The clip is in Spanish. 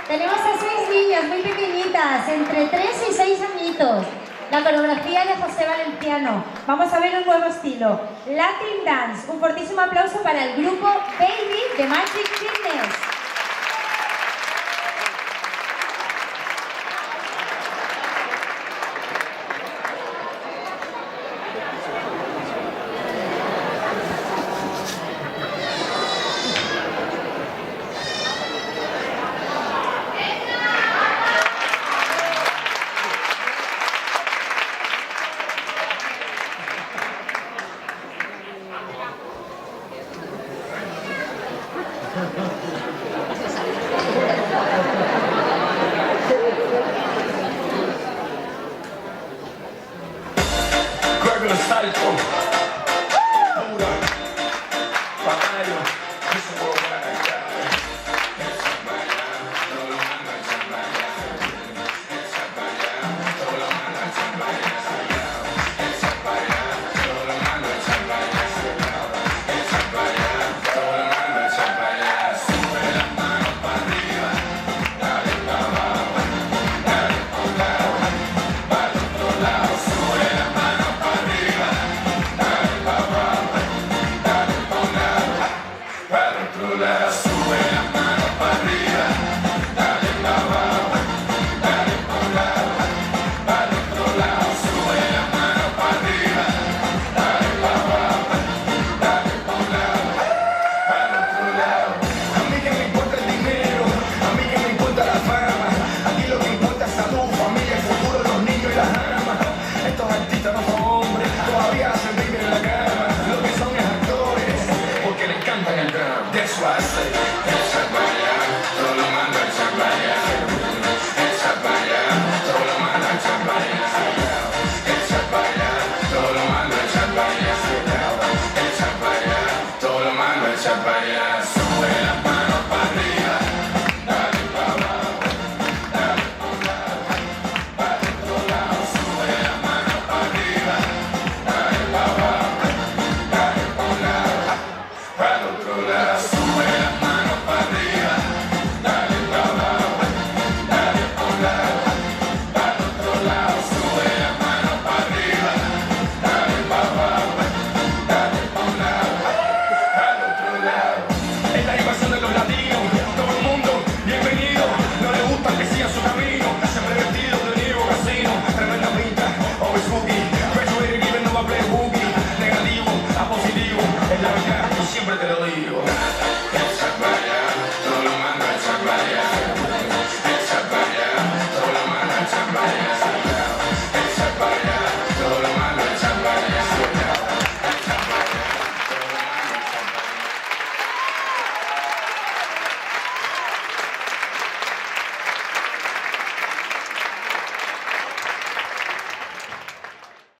Tenemos a 6 niñas muy pequeñitas, entre 3 y 6 añitos. La coreografía de José Valenciano. Vamos a ver un nuevo estilo. Latin Dance. Un fortísimo aplauso para el grupo Baby de Magic Fitness. Ha ha ha.